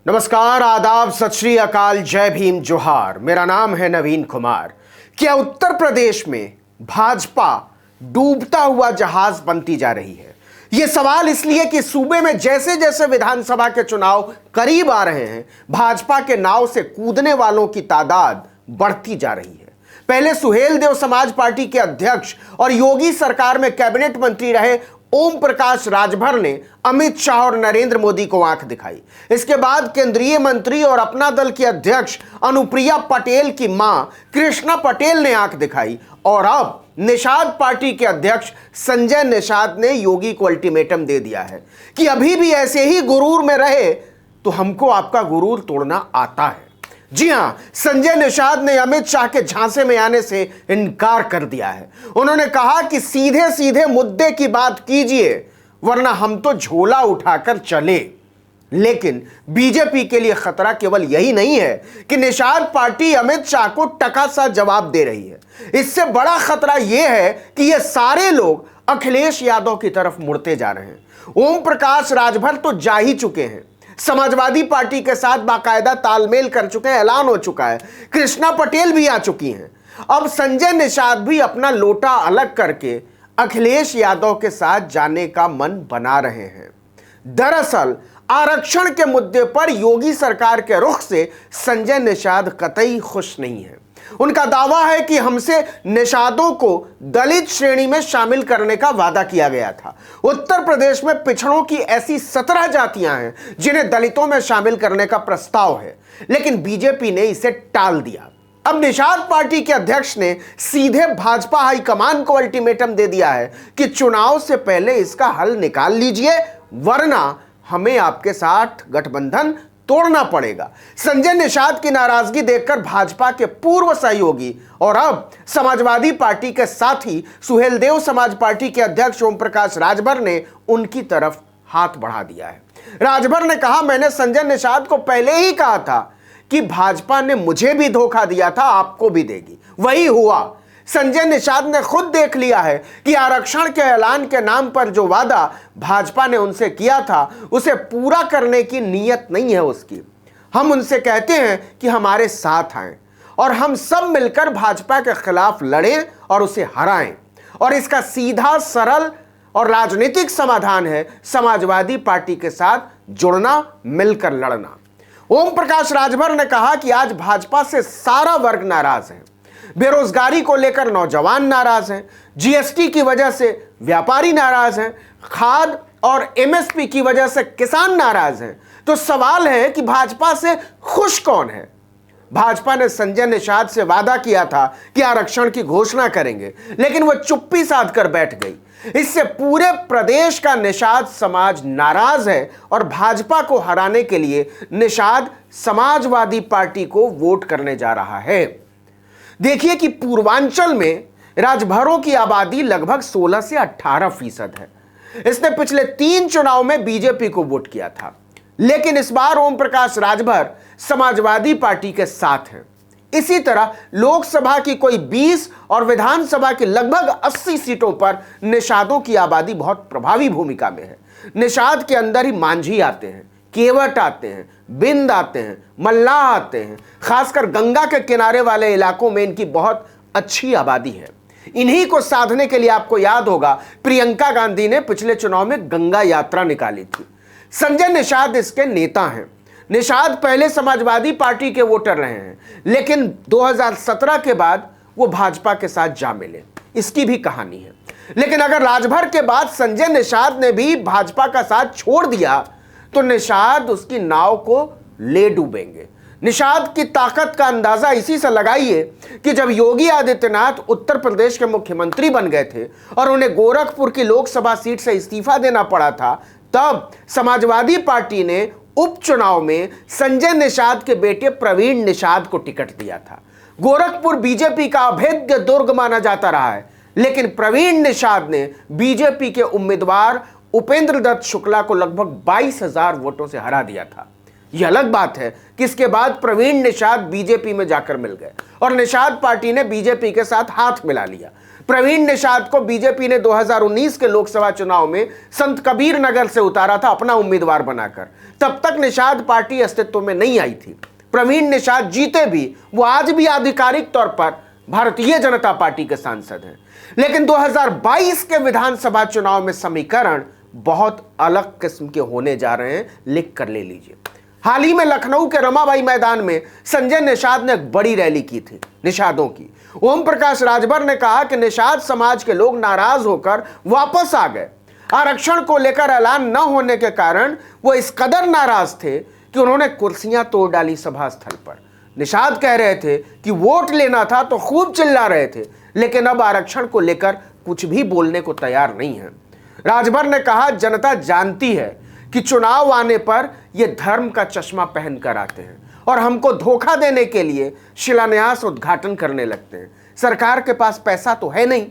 नमस्कार, आदाब, सत श्री अकाल, जय भीम, जोहार। मेरा नाम है नवीन कुमार। क्या उत्तर प्रदेश में भाजपा डूबता हुआ जहाज बनती जा रही है? यह सवाल इसलिए कि सूबे में जैसे जैसे विधानसभा के चुनाव करीब आ रहे हैं, भाजपा के नाव से कूदने वालों की तादाद बढ़ती जा रही है। पहले सुहेलदेव समाज पार्टी के अध्यक्ष और योगी सरकार में कैबिनेट मंत्री रहे ओम प्रकाश राजभर ने अमित शाह और नरेंद्र मोदी को आंख दिखाई। इसके बाद केंद्रीय मंत्री और अपना दल की अध्यक्ष अनुप्रिया पटेल की मां कृष्णा पटेल ने आंख दिखाई और अब निषाद पार्टी के अध्यक्ष संजय निषाद ने योगी को अल्टीमेटम दे दिया है कि अभी भी ऐसे ही गुरूर में रहे तो हमको आपका गुरूर तोड़ना आता है। जी हां, संजय निषाद ने अमित शाह के झांसे में आने से इनकार कर दिया है। उन्होंने कहा कि सीधे सीधे मुद्दे की बात कीजिए, वरना हम तो झोला उठाकर चले। लेकिन बीजेपी के लिए खतरा केवल यही नहीं है कि निषाद पार्टी अमित शाह को टका सा जवाब दे रही है। इससे बड़ा खतरा यह है कि ये सारे लोग अखिलेश यादव की तरफ मुड़ते जा रहे हैं। ओम प्रकाश राजभर तो जा ही चुके हैं, समाजवादी पार्टी के साथ बाकायदा तालमेल कर चुके हैं, ऐलान हो चुका है। कृष्णा पटेल भी आ चुकी हैं। अब संजय निषाद भी अपना लोटा अलग करके अखिलेश यादव के साथ जाने का मन बना रहे हैं। दरअसल आरक्षण के मुद्दे पर योगी सरकार के रुख से संजय निषाद कतई खुश नहीं है। उनका दावा है कि हमसे निषादों को दलित श्रेणी में शामिल करने का वादा किया गया था। उत्तर प्रदेश में पिछड़ों की ऐसी 17 जातियां हैं जिन्हें दलितों में शामिल करने का प्रस्ताव है, लेकिन बीजेपी ने इसे टाल दिया। अब निषाद पार्टी के अध्यक्ष ने सीधे भाजपा हाईकमान को अल्टीमेटम दे दिया है कि चुनाव से पहले इसका हल निकाल लीजिए, वरना हमें आपके साथ गठबंधन तोड़ना पड़ेगा। संजय निषाद की नाराजगी देखकर भाजपा के पूर्व सहयोगी और अब समाजवादी पार्टी के साथी सुहेलदेव समाज पार्टी के अध्यक्ष ओम प्रकाश राजभर ने उनकी तरफ हाथ बढ़ा दिया है। राजभर ने कहा, मैंने संजय निषाद को पहले ही कहा था कि भाजपा ने मुझे भी धोखा दिया था, आपको भी देगी। वही हुआ। संजय निषाद ने खुद देख लिया है कि आरक्षण के ऐलान के नाम पर जो वादा भाजपा ने उनसे किया था उसे पूरा करने की नीयत नहीं है उसकी। हम उनसे कहते हैं कि हमारे साथ आएं और हम सब मिलकर भाजपा के खिलाफ लड़ें और उसे हराएं। और इसका सीधा, सरल और राजनीतिक समाधान है समाजवादी पार्टी के साथ जुड़ना, मिलकर लड़ना। ओम प्रकाश राजभर ने कहा कि आज भाजपा से सारा वर्ग नाराज है। बेरोजगारी को लेकर नौजवान नाराज हैं, जीएसटी की वजह से व्यापारी नाराज हैं, खाद और एमएसपी की वजह से किसान नाराज हैं। तो सवाल है कि भाजपा से खुश कौन है? भाजपा ने संजय निषाद से वादा किया था कि आरक्षण की घोषणा करेंगे, लेकिन वह चुप्पी साध कर बैठ गई। इससे पूरे प्रदेश का निषाद समाज नाराज है और भाजपा को हराने के लिए निषाद समाजवादी पार्टी को वोट करने जा रहा है। देखिए कि पूर्वांचल में राजभरों की आबादी लगभग 16 से 18% है। इसने पिछले 3 चुनाव में बीजेपी को वोट किया था, लेकिन इस बार ओम प्रकाश राजभर समाजवादी पार्टी के साथ हैं। इसी तरह लोकसभा की कोई 20 और विधानसभा की लगभग 80 सीटों पर निषादों की आबादी बहुत प्रभावी भूमिका में है। निषाद के अंदर ही मांझी आते हैं, केवट आते हैं, बिंद आते हैं, मल्लाह आते हैं। खासकर गंगा के किनारे वाले इलाकों में इनकी बहुत अच्छी आबादी है। इन्हीं को साधने के लिए आपको याद होगा प्रियंका गांधी ने पिछले चुनाव में गंगा यात्रा निकाली थी। संजय निषाद इसके नेता हैं। निषाद पहले समाजवादी पार्टी के वोटर रहे हैं, लेकिन 2017 के बाद वो भाजपा के साथ जा मिले। इसकी भी कहानी है। लेकिन अगर राजभर के बाद संजय निषाद ने भी भाजपा का साथ छोड़ दिया तो निषाद उसकी नाव को ले डूबेंगे। निषाद की ताकत का अंदाजा इसी से लगाइए कि जब योगी आदित्यनाथ उत्तर प्रदेश के मुख्यमंत्री बन गए थे और उन्हें गोरखपुर की लोकसभा सीट से इस्तीफा देना पड़ा था, तब समाजवादी पार्टी ने उपचुनाव में संजय निषाद के बेटे प्रवीण निषाद को टिकट दिया था। गोरखपुर बीजेपी का अभेद्य दुर्ग माना जाता रहा है, लेकिन प्रवीण निषाद ने बीजेपी के उम्मीदवार उपेंद्र दत्त शुक्ला को लगभग 22,000 वोटों से हरा दिया था। यह अलग बात है कि इसके बाद प्रवीण निषाद बीजेपी में जाकर मिल गए और निषाद पार्टी ने बीजेपी के साथ हाथ मिला लिया। प्रवीण निषाद को बीजेपी ने 2019 के लोकसभा चुनाव में संत कबीर नगर से उतारा था अपना उम्मीदवार बनाकर। तब तक निषाद पार्टी अस्तित्व में नहीं आई थी। प्रवीण निषाद जीते भी, वो आज भी आधिकारिक तौर पर भारतीय जनता पार्टी के सांसद हैं। लेकिन 2022 के विधानसभा चुनाव में समीकरण बहुत अलग किस्म के होने जा रहे हैं, लिख कर ले लीजिए। हाल ही में लखनऊ के रमाबाई मैदान में संजय निषाद ने एक बड़ी रैली की थी निषादों की। ओम प्रकाश राजभर ने कहा कि निषाद समाज के लोग नाराज होकर वापस आ गए। आरक्षण को लेकर ऐलान न होने के कारण वो इस कदर नाराज थे कि उन्होंने कुर्सियां तोड़ डाली सभा स्थल पर। निषाद कह रहे थे कि वोट लेना था तो खूब चिल्ला रहे थे, लेकिन अब आरक्षण को लेकर कुछ भी बोलने को तैयार नहीं है। राजभर ने कहा, जनता जानती है कि चुनाव आने पर ये धर्म का चश्मा पहनकर आते हैं और हमको धोखा देने के लिए शिलान्यास उद्घाटन करने लगते हैं। सरकार के पास पैसा तो है नहीं,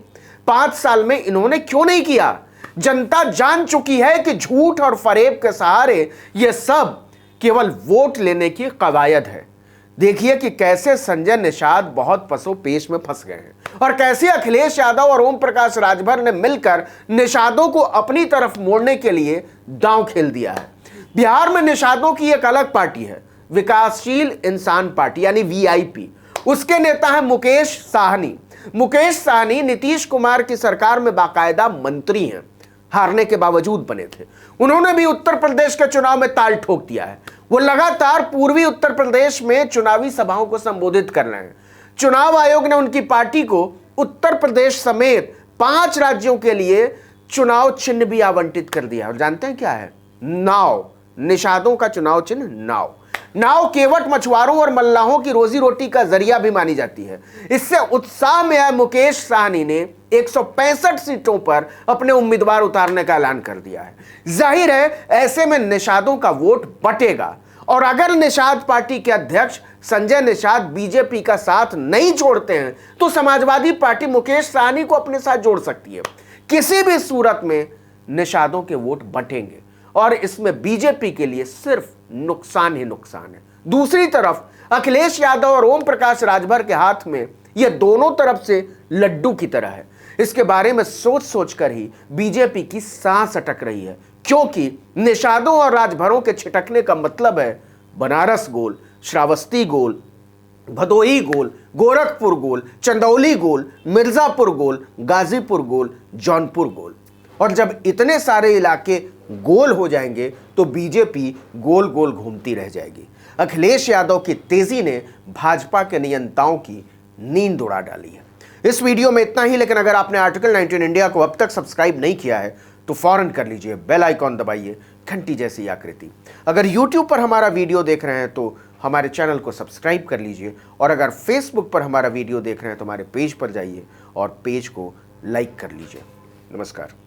5 साल में इन्होंने क्यों नहीं किया? जनता जान चुकी है कि झूठ और फरेब के सहारे ये सब केवल वोट लेने की कवायद है। देखिए कि कैसे संजय निषाद बहुत पसोपेश में फंस गए हैं और कैसे अखिलेश यादव और ओम प्रकाश राजभर ने मिलकर निषादों को अपनी तरफ मोड़ने के लिए दांव खेल दिया है। बिहार में निषादों की एक अलग पार्टी है, विकासशील इंसान पार्टी यानी वीआईपी। उसके नेता है मुकेश साहनी। मुकेश साहनी नीतीश कुमार की सरकार में बाकायदा मंत्री हैं, हारने के बावजूद बने थे। उन्होंने भी उत्तर प्रदेश के चुनाव में ताल ठोक दिया है। वो लगातार पूर्वी उत्तर प्रदेश में चुनावी सभाओं को संबोधित कर रहे हैं। चुनाव आयोग ने उनकी पार्टी को उत्तर प्रदेश समेत 5 राज्यों के लिए चुनाव चिन्ह भी आवंटित कर दिया। और जानते हैं क्या है? नाव। निषादों का चुनाव चिन्ह नाव। नाव केवट मछुआरों और मल्लाहों की रोजी रोटी का जरिया भी मानी जाती है। इससे उत्साह में आए मुकेश साहनी ने 165 सीटों पर अपने उम्मीदवार उतारने का ऐलान कर दिया है। जाहिर है ऐसे में निषादों का वोट बटेगा और अगर निषाद पार्टी के अध्यक्ष संजय निषाद बीजेपी का साथ नहीं छोड़ते हैं तो समाजवादी पार्टी मुकेश साहनी को अपने साथ जोड़ सकती है। किसी भी सूरत में निषादों के वोट बटेंगे और इसमें बीजेपी के लिए सिर्फ नुकसान ही नुकसान है। दूसरी तरफ अखिलेश यादव और ओम प्रकाश राजभर के हाथ में यह दोनों तरफ से लड्डू की तरह है। इसके बारे में सोच सोचकर ही बीजेपी की सांस अटक रही है, क्योंकि निषादों और राजभरों के छिटकने का मतलब है बनारस गोल, श्रावस्ती गोल, भदोही गोल, गोरखपुर गोल, चंदौली गोल, मिर्जापुर गोल, गाजीपुर गोल, जौनपुर गोल। और जब इतने सारे इलाके गोल हो जाएंगे तो बीजेपी गोल गोल घूमती रह जाएगी। अखिलेश यादव की तेजी ने भाजपा के नियंताओं की नींद उड़ा डाली है। इस वीडियो में इतना ही, लेकिन अगर आपने आर्टिकल 19 इंडिया को अब तक सब्सक्राइब नहीं किया है तो फौरन कर लीजिए, बेल आइकॉन दबाइए, घंटी जैसी आकृति। अगर यूट्यूब पर हमारा वीडियो देख रहे हैं तो हमारे चैनल को सब्सक्राइब कर लीजिए और अगर फेसबुक पर हमारा वीडियो देख रहे हैं तो हमारे पेज पर जाइए और पेज को लाइक कर लीजिए। नमस्कार।